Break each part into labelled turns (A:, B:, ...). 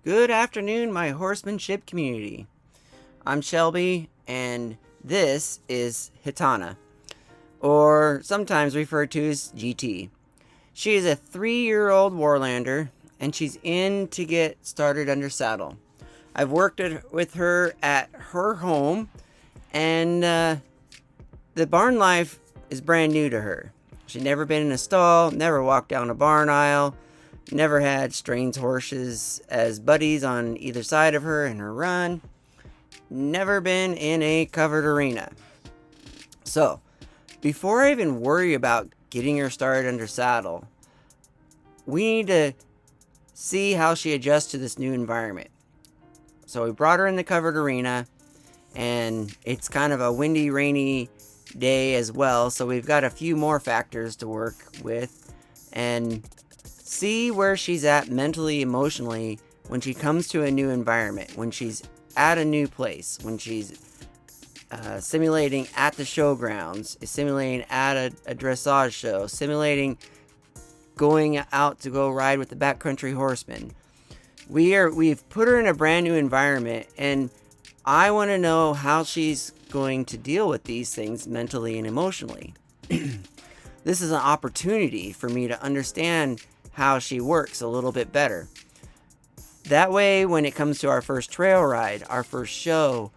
A: Good afternoon, my horsemanship community. I'm Shelby, and this is Gitana, or sometimes referred to as GT. She is a 3-year-old Warlander, and she's in to get started under saddle. I've worked with her at her home, and the barn life is brand new to her. She'd never been in a stall, never walked down a barn aisle, never had strange horses as buddies on either side of her in her run, never been in a covered arena. So, before I even worry about getting her started under saddle, we need to see how she adjusts to this new environment. So we brought her in the covered arena, and it's kind of a windy, rainy day as well, so we've got a few more factors to work with and see where she's at mentally, emotionally when she comes to a new environment, when she's at a new place, when she's simulating at the showgrounds, simulating at a dressage show, simulating going out to go ride with the backcountry horsemen. We've put her in a brand new environment, and I want to know how she's going to deal with these things mentally and emotionally. This is an opportunity for me to understand how she works a little bit better. That way, when it comes to our first trail ride, our first show,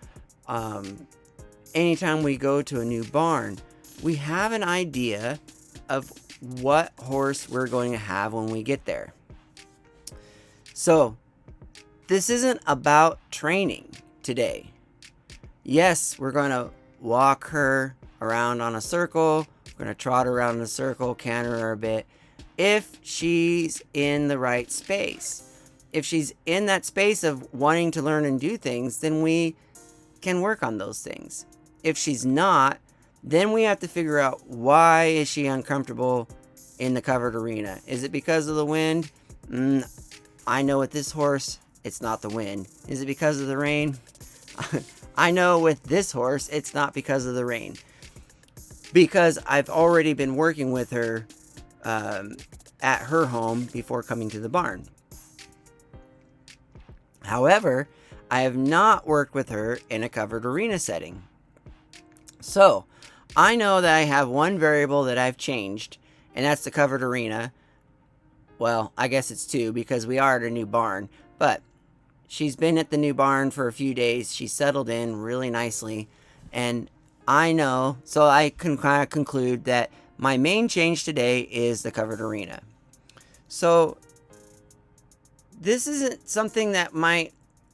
A: anytime we go to a new barn, we have an idea of what horse we're going to have when we get there. So, this isn't about training today. Yes, we're going to walk her around on a circle. We're going to trot her around in a circle, canter her a bit. If she's in the right space. If she's in that space of wanting to learn and do things, then we can work on those things. If she's not, then we have to figure out, why is she uncomfortable in the covered arena? Is it because of the wind? I know with this horse, it's not the wind. Is it because of the rain? I know with this horse, it's not because of the rain. Because I've already been working with her at her home before coming to the barn. However, I have not worked with her in a covered arena setting. So, I know that I have one variable that I've changed, and that's the covered arena. Well, I guess it's two, because we are at a new barn, but she's been at the new barn for a few days. She's settled in really nicely, and I know, so I can kind of conclude that my main change today is the covered arena. So, this isn't something that might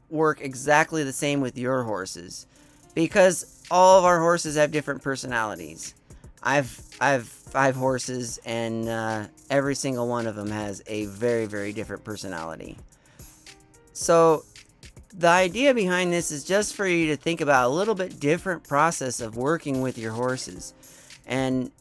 A: work exactly the same with your horses, because all of our horses have different personalities. I've 5 horses, and every single one of them has a very, very different personality. So the idea behind this is just for you to think about a little bit different process of working with your horses and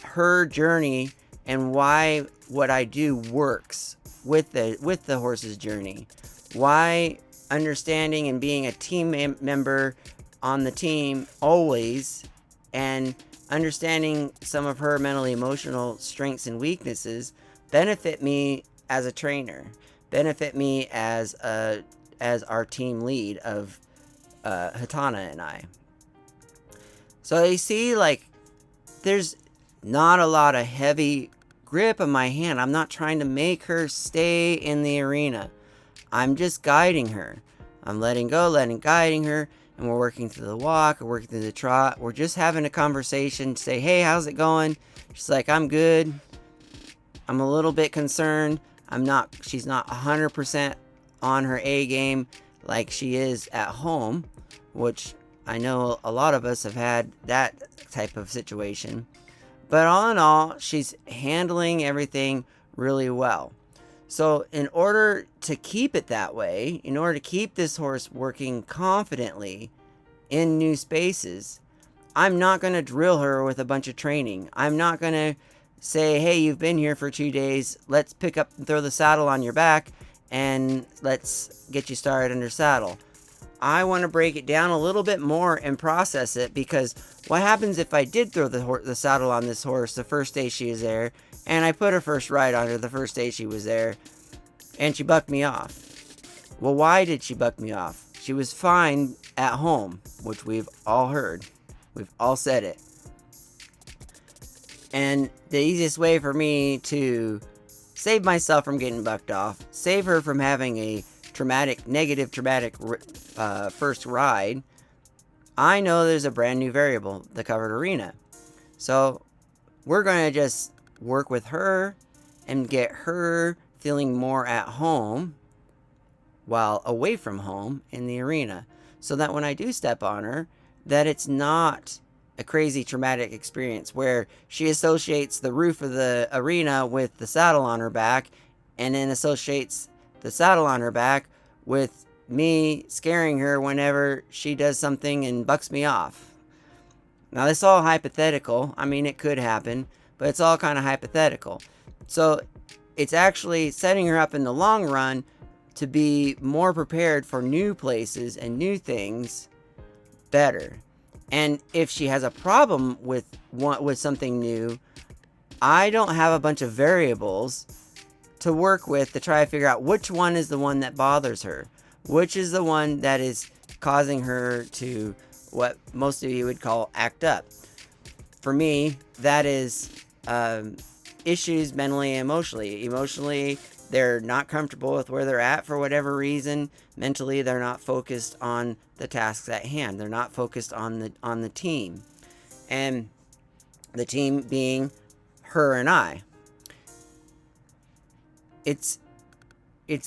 A: her journey, and why what I do works with the horse's journey. Why understanding and being a team member on the team always, and understanding some of her mentally emotional strengths and weaknesses benefit me as a trainer, benefit me as our team lead of Gitana and I. So you see, like, there's not a lot of heavy grip on my hand. I'm not trying to make her stay in the arena. I'm just guiding her. I'm letting go, guiding her, and we're working through the walk, we're working through the trot. We're just having a conversation, say, hey, how's it going? She's like, I'm good. I'm a little bit concerned. She's not 100% on her A game like she is at home, which I know a lot of us have had that type of situation. But all in all, she's handling everything really well. So in order to keep it that way, in order to keep this horse working confidently in new spaces, I'm not going to drill her with a bunch of training. I'm not going to say, hey, you've been here for 2 days. Let's pick up and throw the saddle on your back, and let's get you started under saddle. I want to break it down a little bit more and process it, because what happens if I did throw the saddle on this horse the first day she was there, and I put her first ride on her the first day she was there, and she bucked me off? Well, why did she buck me off? She was fine at home, which we've all heard. We've all said it. And the easiest way for me to save myself from getting bucked off, save her from having a negative traumatic first ride, I know there's a brand new variable, the covered arena. So we're going to just work with her and get her feeling more at home while away from home in the arena, so that when I do step on her, that it's not a crazy traumatic experience where she associates the roof of the arena with the saddle on her back, and then associates the saddle on her back with me scaring her whenever she does something and bucks me off. Now, this is all hypothetical. I mean, it could happen, but it's all kind of hypothetical. So it's actually setting her up in the long run to be more prepared for new places and new things better. And if she has a problem with something new, I don't have a bunch of variables to work with to try to figure out which one is the one that bothers her, which is the one that is causing her to, what most of you would call, act up. For me, that is issues mentally and emotionally. Emotionally, they're not comfortable with where they're at for whatever reason. Mentally, they're not focused on the tasks at hand. They're not focused on the team. And the team being her and I. It's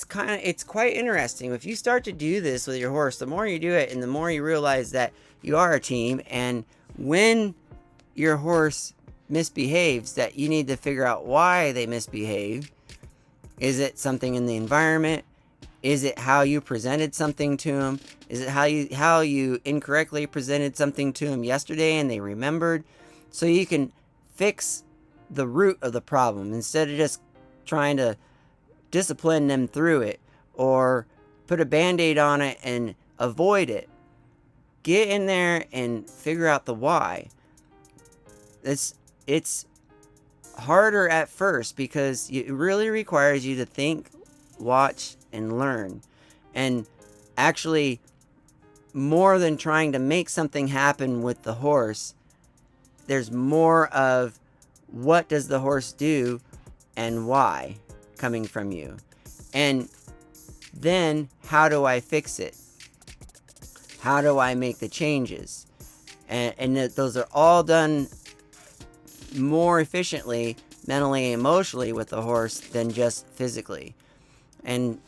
A: quite interesting. If you start to do this with your horse, the more you do it and the more you realize that you are a team, and when your horse misbehaves, that you need to figure out why they misbehave. Is it something in the environment? Is it how you presented something to them? Is it how you incorrectly presented something to them yesterday and they remembered? So you can fix the root of the problem instead of just trying to discipline them through it or put a band-aid on it and avoid it. Get in there and figure out the why. It's harder at first because it really requires you to think, watch, and learn. And actually, more than trying to make something happen with the horse, there's more of what does the horse do and why coming from you. And then how do I fix it? How do I make the changes? And those are all done more efficiently, mentally and emotionally with the horse than just physically. And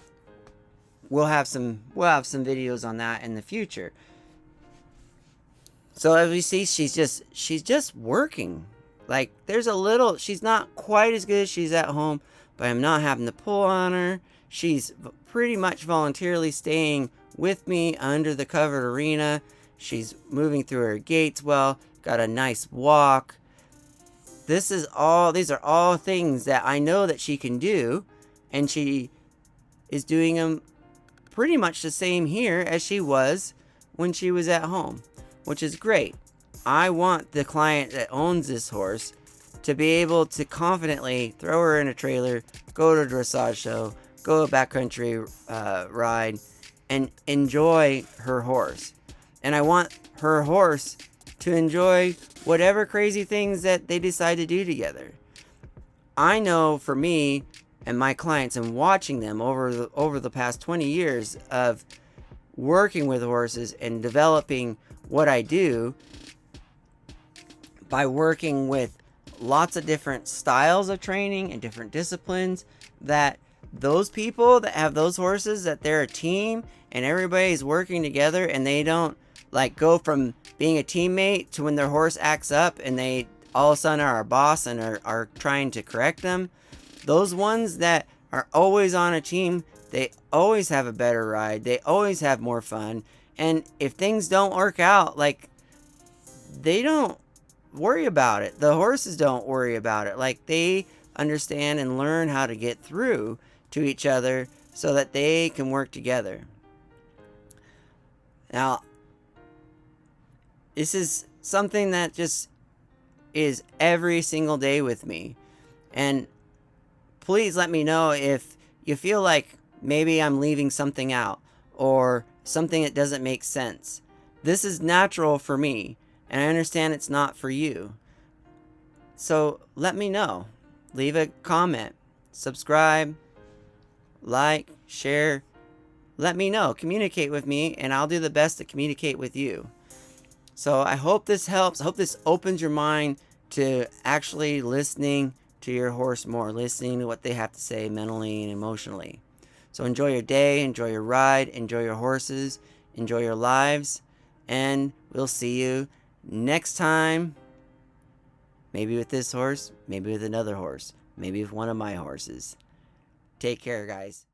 A: we'll have some videos on that in the future. So as we see, she's just working. Like she's not quite as good as she's at home, but I'm not having to pull on her. She's pretty much voluntarily staying with me under the covered arena. She's moving through her gaits well, got a nice walk. These are all things that I know that she can do, and she is doing them pretty much the same here as she was when she was at home, which is great. I want the client that owns this horse to be able to confidently throw her in a trailer, go to a dressage show, go a backcountry ride, and enjoy her horse. And I want her horse to enjoy whatever crazy things that they decide to do together. I know for me and my clients, and watching them over the past 20 years of working with horses and developing what I do by working with lots of different styles of training and different disciplines, that those people that have those horses, that they're a team and everybody's working together, and they don't like go from being a teammate to when their horse acts up and they all of a sudden are our boss and are trying to correct them. Those ones that are always on a team, they always have a better ride. They always have more fun. And if things don't work out, like, they don't worry about it. The horses don't worry about it. Like, they understand and learn how to get through to each other so that they can work together. Now, this is something that just is every single day with me. And please let me know if you feel like maybe I'm leaving something out or something that doesn't make sense. This is natural for me, and I understand it's not for you. So let me know. Leave a comment, subscribe, like, share. Let me know. Communicate with me, and I'll do the best to communicate with you. So I hope this helps. I hope this opens your mind to actually listening to your horse more, listening to what they have to say mentally and emotionally. So enjoy your day, enjoy your ride, enjoy your horses, enjoy your lives, and we'll see you next time. Maybe with this horse, maybe with another horse, maybe with one of my horses. Take care, guys.